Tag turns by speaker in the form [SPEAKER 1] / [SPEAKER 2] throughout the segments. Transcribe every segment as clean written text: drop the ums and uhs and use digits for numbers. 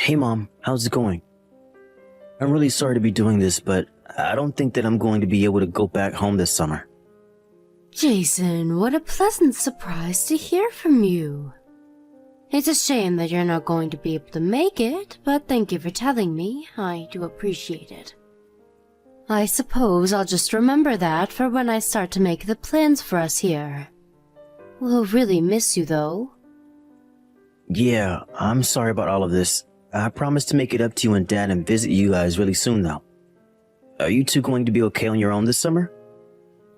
[SPEAKER 1] Hey Mom, how's it going? I'm really sorry to be doing this, but I don't think that I'm going to be able to go back home this summer.
[SPEAKER 2] Jason, what a pleasant surprise to hear from you. It's a shame that you're not going to be able to make it, but thank you for telling me. I do appreciate it. I suppose I'll just remember that for when I start to make the plans for us here. We'll really miss you, though.
[SPEAKER 1] Yeah, I'm sorry about all of this. I promise to make it up to you and Dad and visit you guys really soon, though. Are you two going to be okay on your own this summer?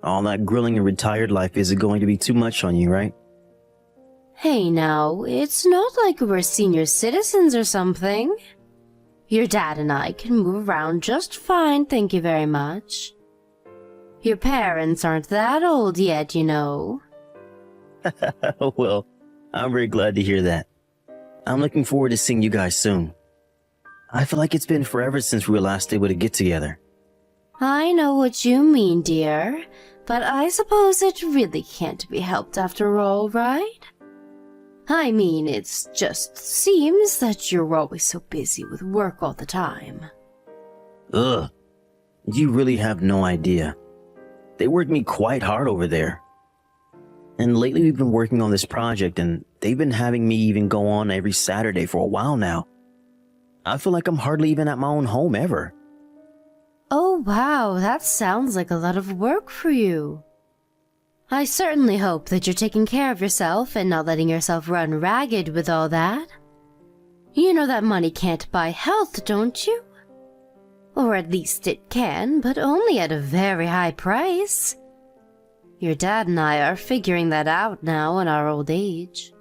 [SPEAKER 1] All that grilling and retired life isn't going to be too much on you, right?
[SPEAKER 2] Hey now, it's not like we're senior citizens or something. Your dad and I can move around just fine, thank you very much. Your parents aren't that old yet, you know.
[SPEAKER 1] Well, I'm very glad to hear that. I'm looking forward to seeing you guys soon. I feel like it's been forever since we were last able to get together.
[SPEAKER 2] I know what you mean, dear, but I suppose it really can't be helped after all, right? I mean, it just seems that you're always so busy with work all the time.
[SPEAKER 1] Ugh, you really have no idea. They work me quite hard over there. And lately we've been working on this project and they've been having me even go on every Saturday for a while now. I feel like I'm hardly even at my own home ever.
[SPEAKER 2] Oh wow, that sounds like a lot of work for you. I certainly hope that you're taking care of yourself and not letting yourself run ragged with all that. You know that money can't buy health, don't you? Or at least it can, but only at a very high price. Your dad and I are figuring that out now in our old age.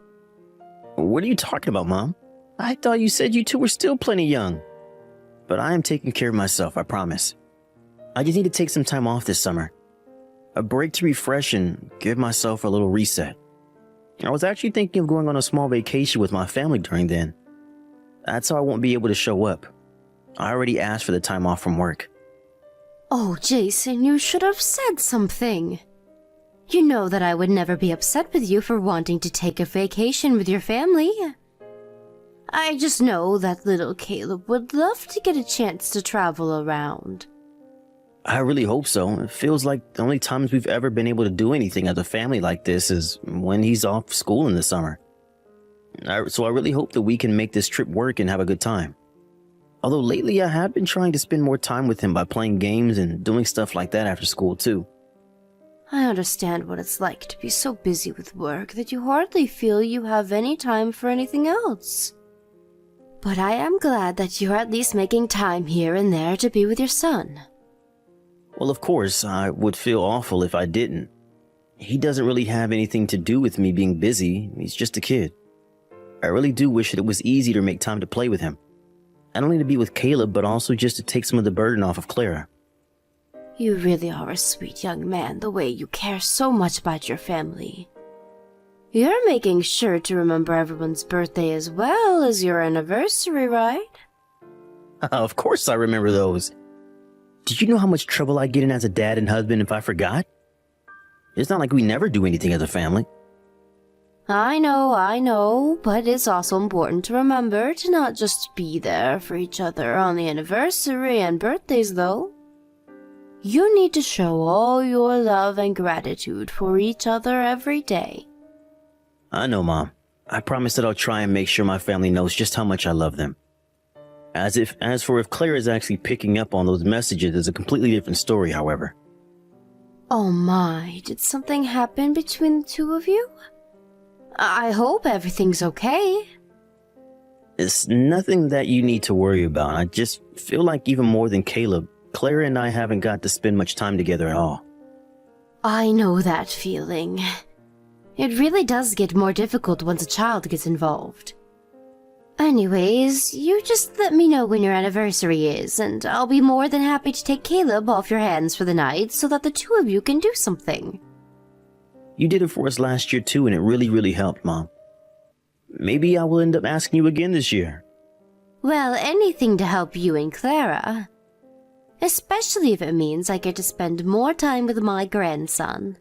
[SPEAKER 1] What are you talking about, Mom? I thought you said you two were still plenty young. But I am taking care of myself, I promise. I just need to take some time off this summer. A break to refresh and give myself a little reset. I was actually thinking of going on a small vacation with my family during then. That's how I won't be able to show up. I already asked for the time off from work.
[SPEAKER 2] Oh, Jason, you should have said something. You know that I would never be upset with you for wanting to take a vacation with your family. I just know that little Caleb would love to get a chance to travel around.
[SPEAKER 1] I really hope so. It feels like the only times we've ever been able to do anything as a family like this is when he's off school in the summer. So I really hope that we can make this trip work and have a good time. Although lately I have been trying to spend more time with him by playing games and doing stuff like that after school too.
[SPEAKER 2] I understand what it's like to be so busy with work that you hardly feel you have any time for anything else. But I am glad that you're at least making time here and there to be with your son.
[SPEAKER 1] Well, of course, I would feel awful if I didn't. He doesn't really have anything to do with me being busy. He's just a kid. I really do wish that it was easy to make time to play with him. Not only to be with Caleb, but also just to take some of the burden off of Clara.
[SPEAKER 2] You really are a sweet young man, the way you care so much about your family. You're making sure to remember everyone's birthday as well as your anniversary, right?
[SPEAKER 1] Of course I remember those. Did you know how much trouble I get in as a dad and husband if I forgot? It's not like we never do anything as a family.
[SPEAKER 2] I know, but it's also important to remember to not just be there for each other on the anniversary and birthdays, though. You need to show all your love and gratitude for each other every day.
[SPEAKER 1] I know, Mom. I promise that I'll try and make sure my family knows just how much I love them. As for if Claire is actually picking up on those messages is a completely different story, however.
[SPEAKER 2] Oh my, did something happen between the two of you? I hope everything's okay.
[SPEAKER 1] It's nothing that you need to worry about. I just feel like even more than Caleb, Claire and I haven't got to spend much time together at all.
[SPEAKER 2] I know that feeling. It really does get more difficult once a child gets involved. Anyways, you just let me know when your anniversary is, and I'll be more than happy to take Caleb off your hands for the night so that the two of you can do something.
[SPEAKER 1] You did it for us last year too, and it really helped, Mom. Maybe I will end up asking you again this year.
[SPEAKER 2] Well, anything to help you and Clara. Especially if it means I get to spend more time with my grandson.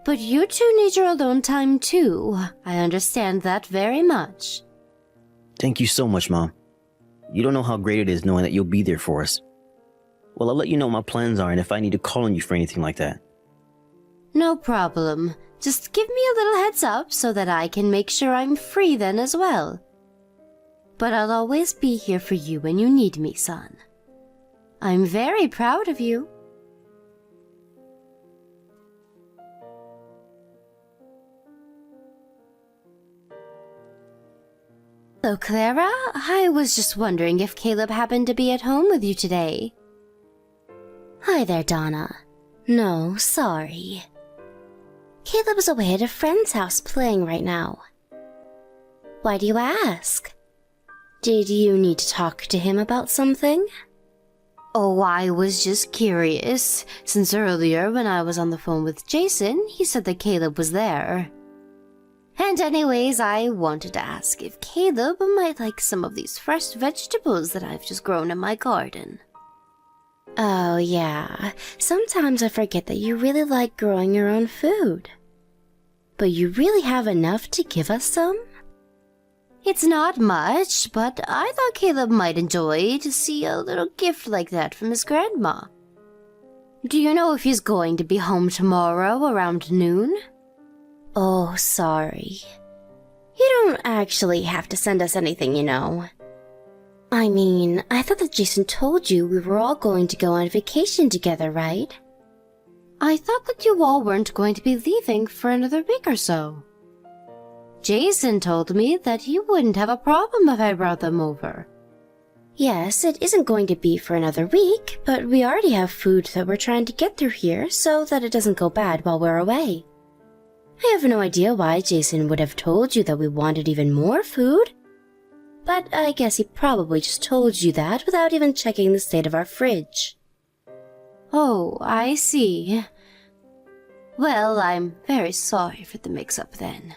[SPEAKER 2] But you two need your alone time too. I understand that very much.
[SPEAKER 1] Thank you so much, Mom. You don't know how great it is knowing that you'll be there for us. Well, I'll let you know what my plans are and if I need to call on you for anything like that.
[SPEAKER 2] No problem. Just give me a little heads up so that I can make sure I'm free then as well. But I'll always be here for you when you need me, son. I'm very proud of you. Hello, Clara. I was just wondering if Caleb happened to be at home with you today. Hi there, Donna. No, sorry. Caleb's away at a friend's house playing right now. Why do you ask? Did you need to talk to him about something? Oh, I was just curious, since earlier when I was on the phone with Jason, he said that Caleb was there. And anyways, I wanted to ask if Caleb might like some of these fresh vegetables that I've just grown in my garden. Oh yeah, sometimes I forget that you really like growing your own food. But you really have enough to give us some? It's not much, but I thought Caleb might enjoy to see a little gift like that from his grandma. Do you know if he's going to be home tomorrow around noon? Oh, sorry. You don't actually have to send us anything, you know. I mean, I thought that Jason told you we were all going to go on vacation together, right? I thought that you all weren't going to be leaving for another week or so. Jason told me that he wouldn't have a problem if I brought them over. Yes, it isn't going to be for another week, but we already have food that we're trying to get through here so that it doesn't go bad while we're away. I have no idea why Jason would have told you that we wanted even more food. But I guess he probably just told you that without even checking the state of our fridge. Oh, I see. Well, I'm very sorry for the mix-up then.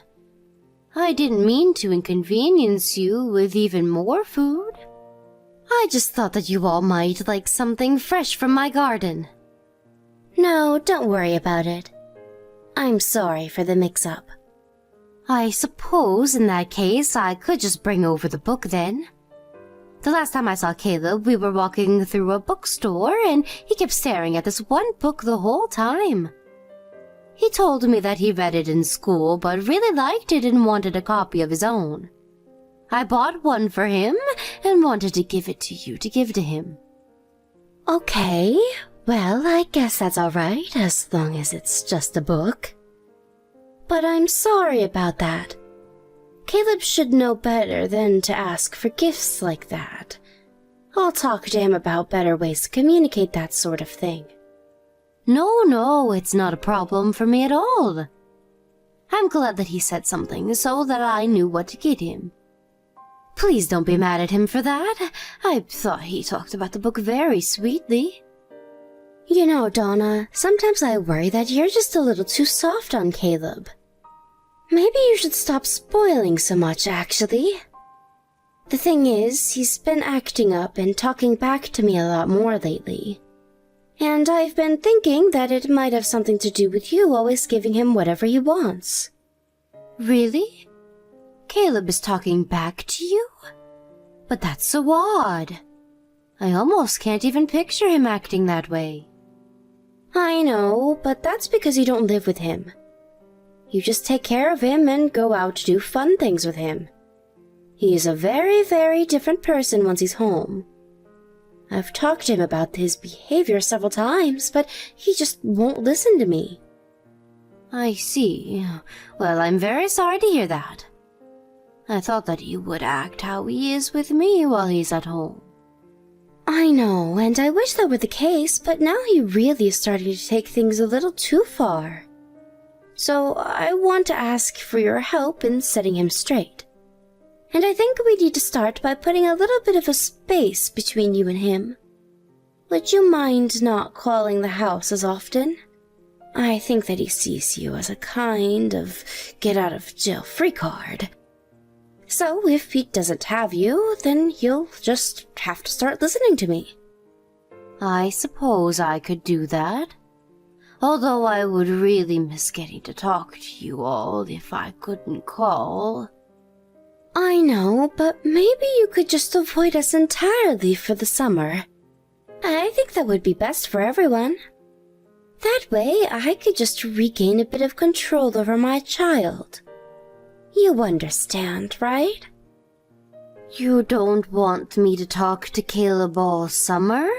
[SPEAKER 2] I didn't mean to inconvenience you with even more food. I just thought that you all might like something fresh from my garden. No, don't worry about it. I'm sorry for the mix-up. I suppose in that case I could just bring over the book then. The last time I saw Caleb, we were walking through a bookstore and he kept staring at this one book the whole time. He told me that he read it in school but really liked it and wanted a copy of his own. I bought one for him and wanted to give it to you to give to him. Okay, well, I guess that's all right as long as it's just a book. But I'm sorry about that. Caleb should know better than to ask for gifts like that. I'll talk to him about better ways to communicate that sort of thing. No, it's not a problem for me at all. I'm glad that he said something so that I knew what to get him. Please don't be mad at him for that. I thought he talked about the book very sweetly. You know, Donna, sometimes I worry that you're just a little too soft on Caleb. Maybe you should stop spoiling so much, actually. The thing is, he's been acting up and talking back to me a lot more lately. And I've been thinking that it might have something to do with you always giving him whatever he wants. Really? Caleb is talking back to you? But that's so odd. I almost can't even picture him acting that way. I know, but that's because you don't live with him. You just take care of him and go out to do fun things with him. He's a very, very different person once he's home. I've talked to him about his behavior several times, but he just won't listen to me. I see. Well, I'm very sorry to hear that. I thought that he would act how he is with me while he's at home. I know, and I wish that were the case, but now he really is starting to take things a little too far. So I want to ask for your help in setting him straight. And I think we need to start by putting a little bit of a space between you and him. Would you mind not calling the house as often? I think that he sees you as a kind of get-out-of-jail-free card. So if he doesn't have you, then you'll just have to start listening to me. I suppose I could do that. Although I would really miss getting to talk to you all if I couldn't call. I know, but maybe you could just avoid us entirely for the summer. I think that would be best for everyone. That way, I could just regain a bit of control over my child. You understand, right? You don't want me to talk to Caleb all summer?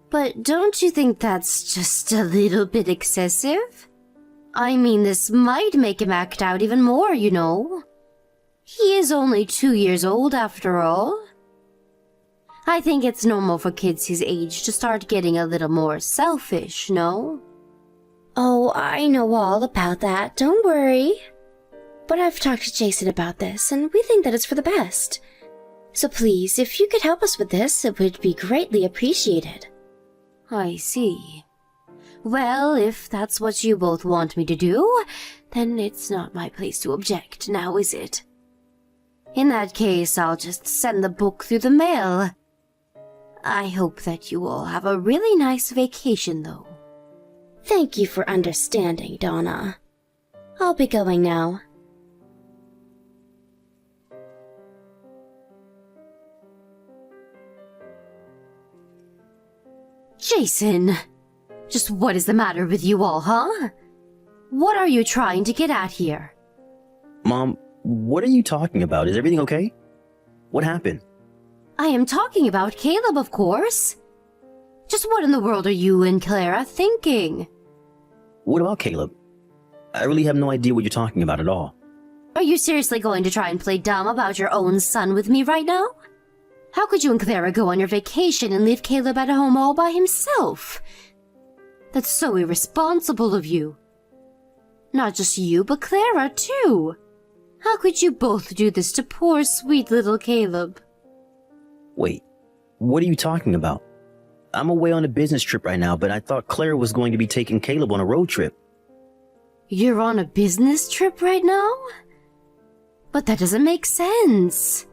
[SPEAKER 2] But don't you think that's just a little bit excessive? I mean, this might make him act out even more, you know. He is only 2 years old after all. I think it's normal for kids his age to start getting a little more selfish, no? Oh, I know all about that, don't worry. But I've talked to Jason about this, and we think that it's for the best. So please, if you could help us with this, it would be greatly appreciated. I see. Well, if that's what you both want me to do, then it's not my place to object, now is it? In that case, I'll just send the book through the mail. I hope that you all have a really nice vacation, though. Thank you for understanding, Donna. I'll be going now. Jason! Just what is the matter with you all, huh? What are you trying to get at here?
[SPEAKER 1] Mom, what are you talking about? Is everything okay? What happened?
[SPEAKER 2] I am talking about Caleb, of course. Just what in the world are you and Clara thinking?
[SPEAKER 1] What about Caleb? I really have no idea what you're talking about at all.
[SPEAKER 2] Are you seriously going to try and play dumb about your own son with me right now? How could you and Clara go on your vacation and leave Caleb at home all by himself? That's so irresponsible of you. Not just you, but Clara, too. How could you both do this to poor, sweet little Caleb?
[SPEAKER 1] Wait, what are you talking about? I'm away on a business trip right now, but I thought Clara was going to be taking Caleb on a road trip.
[SPEAKER 2] You're on a business trip right now? But that doesn't make sense.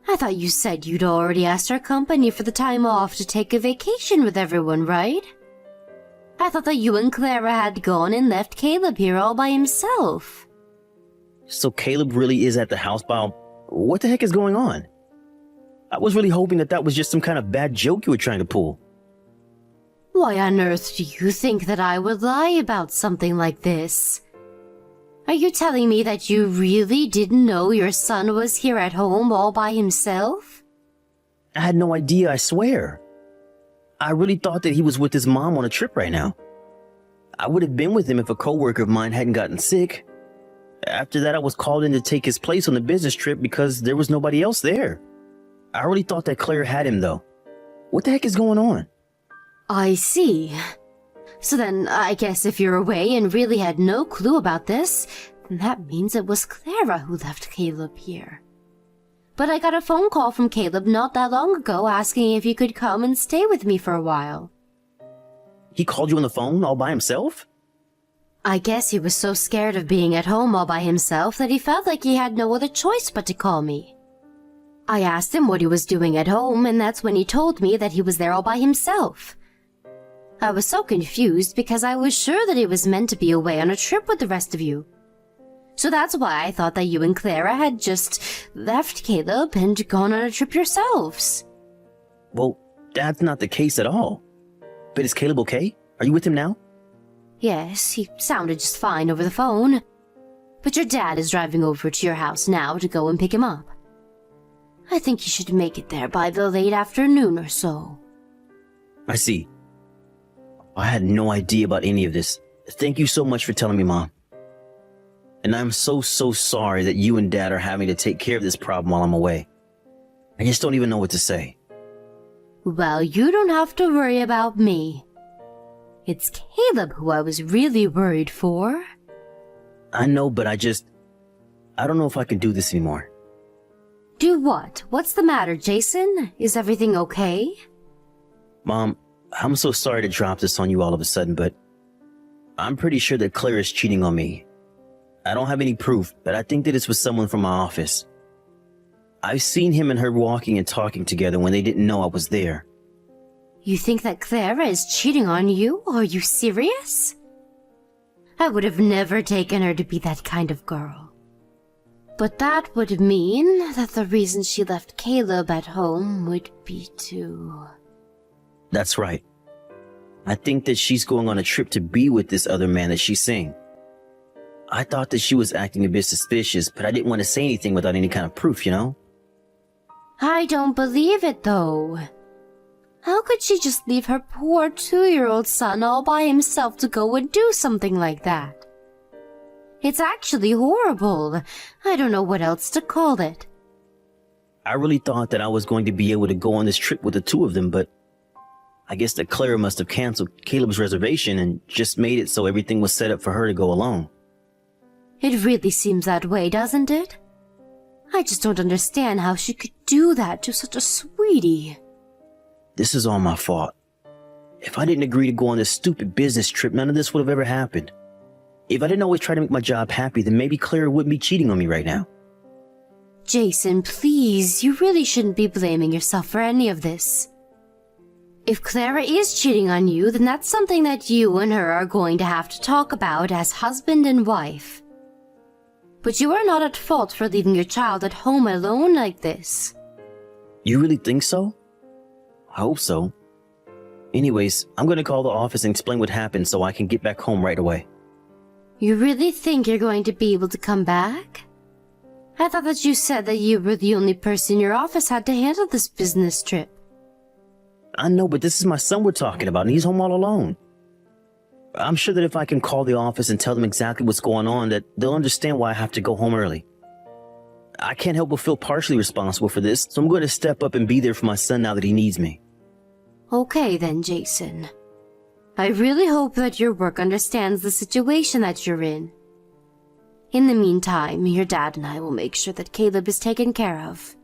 [SPEAKER 2] I thought you said you'd already asked our company for the time off to take a vacation with everyone, right? I thought that you and Clara had gone and left Caleb here all by himself.
[SPEAKER 1] So Caleb really is at the house by... What the heck is going on? I was really hoping that was just some kind of bad joke you were trying to pull.
[SPEAKER 2] Why on earth do you think that I would lie about something like this? Are you telling me that you really didn't know your son was here at home all by himself?
[SPEAKER 1] I had no idea, I swear. I really thought that he was with his mom on a trip right now. I would have been with him if a coworker of mine hadn't gotten sick. After that, I was called in to take his place on the business trip because there was nobody else there. I really thought that Claire had him, though. What the heck is going on?
[SPEAKER 2] I see. So then, I guess if you're away and really had no clue about this, then that means it was Clara who left Caleb here. But I got a phone call from Caleb not that long ago asking if he could come and stay with me for a while.
[SPEAKER 1] He called you on the phone all by himself?
[SPEAKER 2] I guess he was so scared of being at home all by himself that he felt like he had no other choice but to call me. I asked him what he was doing at home, and that's when he told me that he was there all by himself. I was so confused because I was sure that he was meant to be away on a trip with the rest of you. So that's why I thought that you and Clara had just left Caleb and gone on a trip yourselves.
[SPEAKER 1] Well, that's not the case at all. But is Caleb okay? Are you with him now?
[SPEAKER 2] Yes, he sounded just fine over the phone. But your dad is driving over to your house now to go and pick him up. I think you should make it there by the late afternoon or so.
[SPEAKER 1] I see. I had no idea about any of this. Thank you so much for telling me, Mom. And I'm so sorry that you and Dad are having to take care of this problem while I'm away. I just don't even know what to say.
[SPEAKER 2] Well, you don't have to worry about me. It's Caleb who I was really worried for.
[SPEAKER 1] I know, but I don't know if I can do this anymore.
[SPEAKER 2] Do what? What's the matter, Jason? Is everything okay?
[SPEAKER 1] Mom, I'm so sorry to drop this on you all of a sudden, but I'm pretty sure that Claire is cheating on me. I don't have any proof, but I think that it's with someone from my office. I've seen him and her walking and talking together when they didn't know I was there.
[SPEAKER 2] You think that Clara is cheating on you? Are you serious? I would have never taken her to be that kind of girl. But that would mean that the reason she left Caleb at home would be to...
[SPEAKER 1] That's right. I think that she's going on a trip to be with this other man that she's seeing. I thought that she was acting a bit suspicious, but I didn't want to say anything without any kind of proof, you know?
[SPEAKER 2] I don't believe it, though. How could she just leave her poor 2-year-old son all by himself to go and do something like that? It's actually horrible. I don't know what else to call it.
[SPEAKER 1] I really thought that I was going to be able to go on this trip with the two of them, but I guess that Clara must have canceled Caleb's reservation and just made it so everything was set up for her to go alone.
[SPEAKER 2] It really seems that way, doesn't it? I just don't understand how she could do that to such a sweetie.
[SPEAKER 1] This is all my fault. If I didn't agree to go on this stupid business trip, none of this would have ever happened. If I didn't always try to make my job happy, then maybe Clara wouldn't be cheating on me right now.
[SPEAKER 2] Jason, please, you really shouldn't be blaming yourself for any of this. If Clara is cheating on you, then that's something that you and her are going to have to talk about as husband and wife. But you are not at fault for leaving your child at home alone like this.
[SPEAKER 1] You really think so? I hope so. Anyways, I'm going to call the office and explain what happened so I can get back home right away.
[SPEAKER 2] You really think you're going to be able to come back? I thought that you said that you were the only person your office had to handle this business trip.
[SPEAKER 1] I know, but this is my son we're talking about, and he's home all alone. I'm sure that if I can call the office and tell them exactly what's going on, that they'll understand why I have to go home early. I can't help but feel partially responsible for this, so I'm going to step up and be there for my son now that he needs me.
[SPEAKER 2] Okay then, Jason. I really hope that your work understands the situation that you're in. In the meantime, your dad and I will make sure that Caleb is taken care of.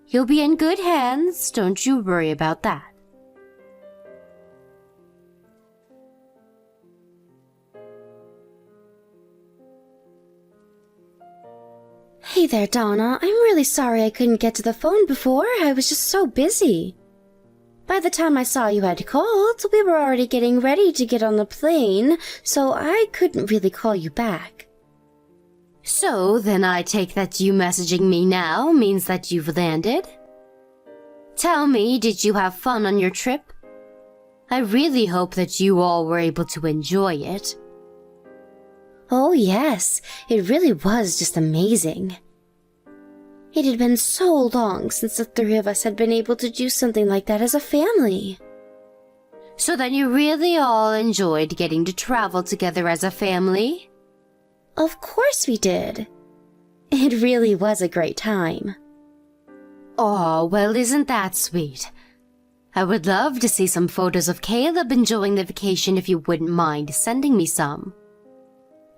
[SPEAKER 2] You'll be in good hands, don't you worry about that. Hey there, Donna. I'm really sorry I couldn't get to the phone before. I was just so busy. By the time I saw you had called, we were already getting ready to get on the plane, so I couldn't really call you back. So, then I take that you messaging me now means that you've landed? Tell me, did you have fun on your trip? I really hope that you all were able to enjoy it. Oh yes, it really was just amazing. It had been so long since the three of us had been able to do something like that as a family. So then you really all enjoyed getting to travel together as a family? Of course we did. It really was a great time. Oh, well, isn't that sweet? I would love to see some photos of Caleb enjoying the vacation if you wouldn't mind sending me some.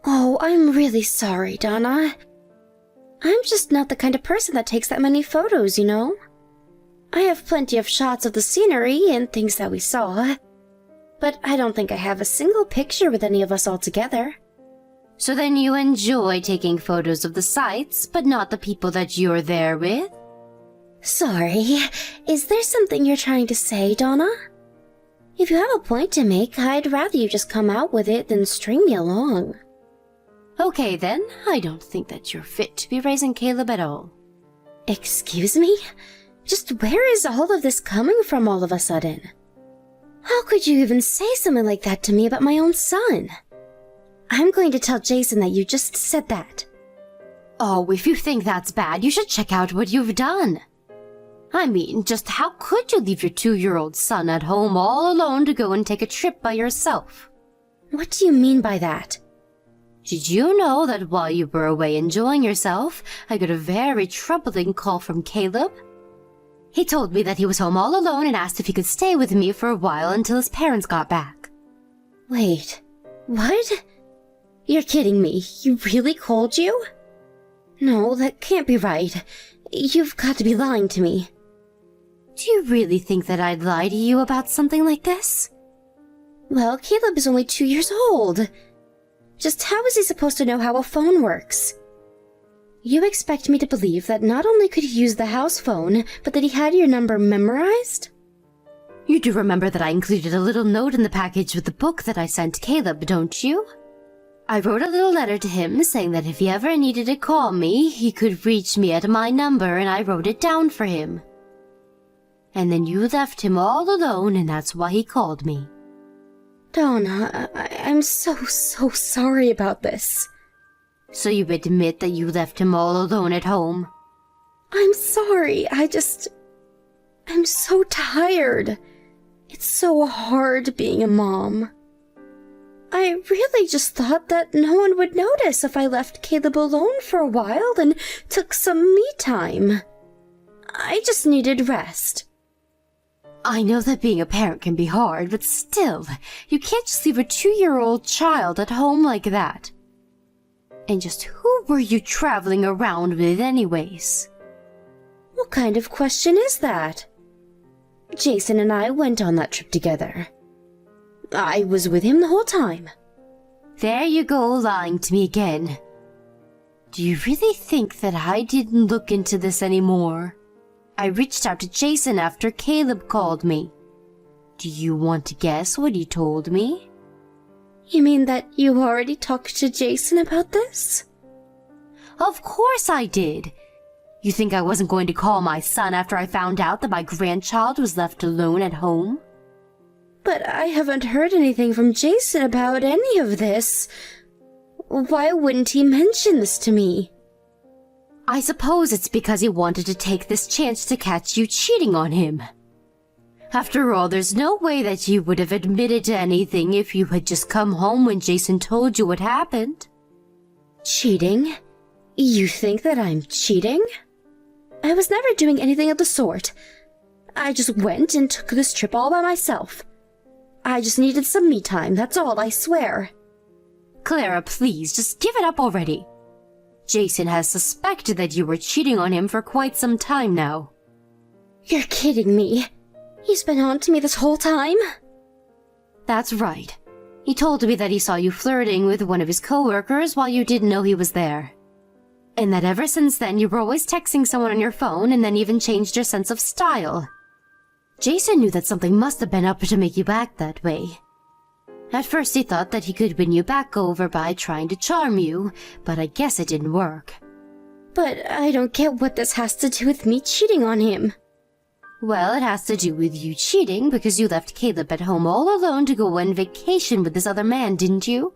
[SPEAKER 2] Oh, I'm really sorry, Donna. I'm just not the kind of person that takes that many photos, you know? I have plenty of shots of the scenery and things that we saw, but I don't think I have a single picture with any of us all together. So then you enjoy taking photos of the sights, but not the people that you're there with? Sorry, is there something you're trying to say, Donna? If you have a point to make, I'd rather you just come out with it than string me along. Okay then, I don't think that you're fit to be raising Caleb at all. Excuse me? Just where is all of this coming from all of a sudden? How could you even say something like that to me about my own son? I'm going to tell Jason that you just said that. Oh, if you think that's bad, you should check out what you've done. I mean, just how could you leave your 2-year-old son at home all alone to go and take a trip by yourself? What do you mean by that? Did you know that while you were away enjoying yourself, I got a very troubling call from Caleb? He told me that he was home all alone and asked if he could stay with me for a while until his parents got back. Wait, what? You're kidding me. He really called you? No, that can't be right. You've got to be lying to me. Do you really think that I'd lie to you about something like this? Well, Caleb is only 2 years old. Just how is he supposed to know how a phone works? You expect me to believe that not only could he use the house phone, but that he had your number memorized? You do remember that I included a little note in the package with the book that I sent Caleb, don't you? I wrote a little letter to him saying that if he ever needed to call me, he could reach me at my number, and I wrote it down for him. And then you left him all alone, and that's why he called me.
[SPEAKER 3] Donna, I'm so sorry about this.
[SPEAKER 2] So you admit that you left him all alone at home?
[SPEAKER 3] I'm sorry, I'm so tired. It's so hard being a mom. I really just thought that no one would notice if I left Caleb alone for a while and took some me time. I just needed rest.
[SPEAKER 2] I know that being a parent can be hard, but still, you can't just leave a 2-year-old child at home like that. And just who were you traveling around with anyways?
[SPEAKER 3] What kind of question is that? Jason and I went on that trip together. I was with him the whole time.
[SPEAKER 2] There you go, lying to me again. Do you really think that I didn't look into this anymore? I reached out to Jason after Caleb called me. Do you want to guess what he told me?
[SPEAKER 3] You mean that you already talked to Jason about this?
[SPEAKER 2] Of course I did. You think I wasn't going to call my son after I found out that my grandchild was left alone at home?
[SPEAKER 3] But I haven't heard anything from Jason about any of this. Why wouldn't he mention this to me?
[SPEAKER 2] I suppose it's because he wanted to take this chance to catch you cheating on him. After all, there's no way that you would have admitted to anything if you had just come home when Jason told you what happened.
[SPEAKER 3] Cheating? You think that I'm cheating? I was never doing anything of the sort. I just went and took this trip all by myself. I just needed some me time, that's all, I swear.
[SPEAKER 2] Clara, please, just give it up already. Jason has suspected that you were cheating on him for quite some time now.
[SPEAKER 3] You're kidding me. He's been on to me this whole time?
[SPEAKER 2] That's right. He told me that he saw you flirting with one of his coworkers while you didn't know he was there. And that ever since then you were always texting someone on your phone and then even changed your sense of style. Jason knew that something must have been up to make you act that way. At first he thought that he could win you back over by trying to charm you, but I guess it didn't work.
[SPEAKER 3] But I don't get what this has to do with me cheating on him.
[SPEAKER 2] Well, it has to do with you cheating because you left Caleb at home all alone to go on vacation with this other man, didn't you?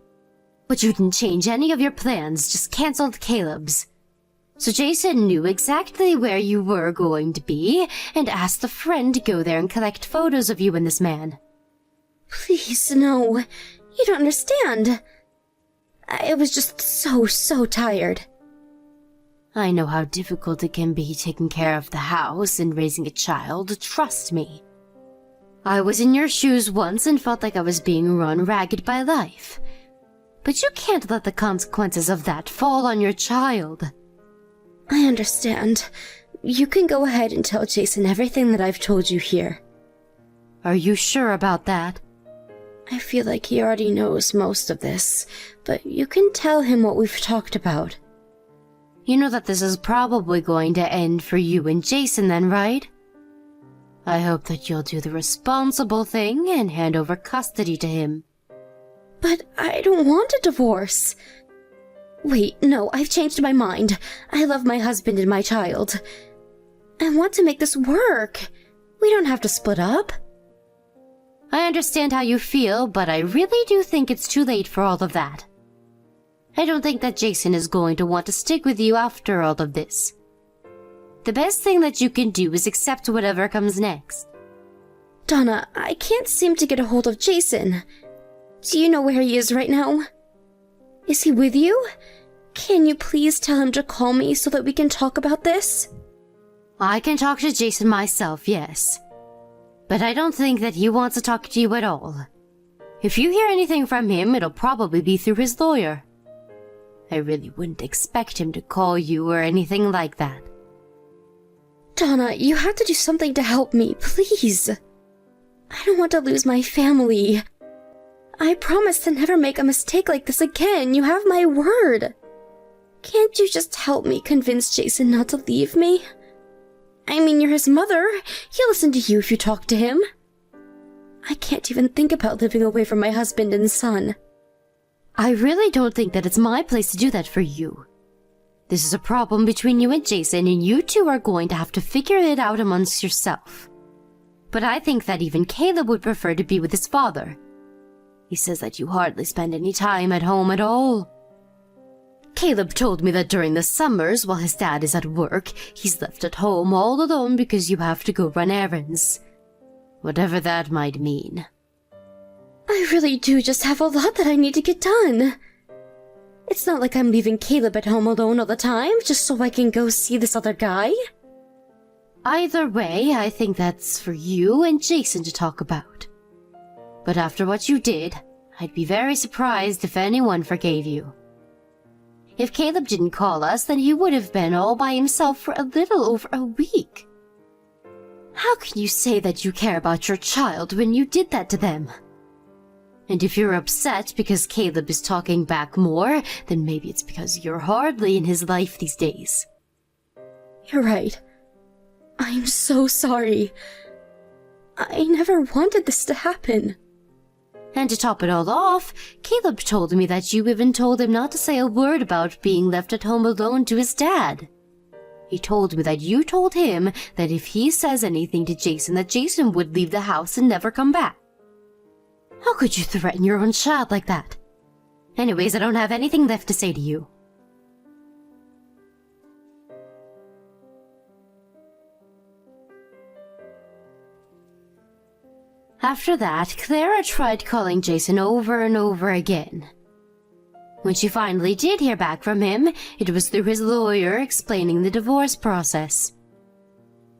[SPEAKER 2] But you didn't change any of your plans, just canceled Caleb's. So Jason knew exactly where you were going to be and asked a friend to go there and collect photos of you and this man.
[SPEAKER 3] Please, no. You don't understand. I was just so tired.
[SPEAKER 2] I know how difficult it can be taking care of the house and raising a child, trust me. I was in your shoes once and felt like I was being run ragged by life. But you can't let the consequences of that fall on your child.
[SPEAKER 3] I understand. You can go ahead and tell Jason everything that I've told you here.
[SPEAKER 2] Are you sure about that?
[SPEAKER 3] I feel like he already knows most of this, but you can tell him what we've talked about.
[SPEAKER 2] You know that this is probably going to end for you and Jason then, right? I hope that you'll do the responsible thing and hand over custody to him.
[SPEAKER 3] But I don't want a divorce. Wait, no, I've changed my mind. I love my husband and my child. I want to make this work. We don't have to split up.
[SPEAKER 2] I understand how you feel, but I really do think it's too late for all of that. I don't think that Jason is going to want to stick with you after all of this. The best thing that you can do is accept whatever comes next.
[SPEAKER 3] Donna, I can't seem to get a hold of Jason. Do you know where he is right now? Is he with you? Can you please tell him to call me so that we can talk about this?
[SPEAKER 2] I can talk to Jason myself, yes. But I don't think that he wants to talk to you at all. If you hear anything from him, it'll probably be through his lawyer. I really wouldn't expect him to call you or anything like that.
[SPEAKER 3] Donna, you have to do something to help me, please. I don't want to lose my family. I promise to never make a mistake like this again. You have my word. Can't you just help me convince Jason not to leave me? I mean, you're his mother. He'll listen to you if you talk to him. I can't even think about living away from my husband and son.
[SPEAKER 2] I really don't think that it's my place to do that for you. This is a problem between you and Jason, and you two are going to have to figure it out amongst yourself. But I think that even Caleb would prefer to be with his father. He says that you hardly spend any time at home at all. Caleb told me that during the summers, while his dad is at work, he's left at home all alone because you have to go run errands. Whatever that might mean.
[SPEAKER 3] I really do just have a lot that I need to get done. It's not like I'm leaving Caleb at home alone all the time just so I can go see this other guy.
[SPEAKER 2] Either way, I think that's for you and Jason to talk about. But after what you did, I'd be very surprised if anyone forgave you. If Caleb didn't call us, then he would have been all by himself for a little over a week. How can you say that you care about your child when you did that to them? And if you're upset because Caleb is talking back more, then maybe it's because you're hardly in his life these days.
[SPEAKER 3] You're right. I'm so sorry. I never wanted this to happen.
[SPEAKER 2] And to top it all off, Caleb told me that you even told him not to say a word about being left at home alone to his dad. He told me that you told him that if he says anything to Jason, that Jason would leave the house and never come back. How could you threaten your own child like that? Anyways, I don't have anything left to say to you. After that, Clara tried calling Jason over and over again. When she finally did hear back from him, it was through his lawyer explaining the divorce process.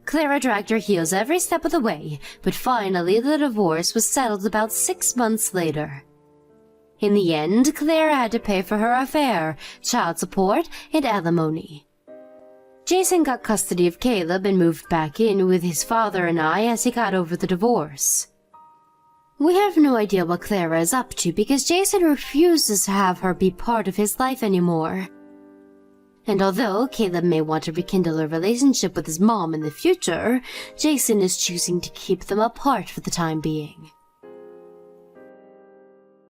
[SPEAKER 2] Clara dragged her heels every step of the way, but finally the divorce was settled about 6 months later. In the end, Clara had to pay for her affair, child support, and alimony. Jason got custody of Caleb and moved back in with his father and I as he got over the divorce. We have no idea what Clara is up to because Jason refuses to have her be part of his life anymore. And although Caleb may want to rekindle a relationship with his mom in the future, Jason is choosing to keep them apart for the time being.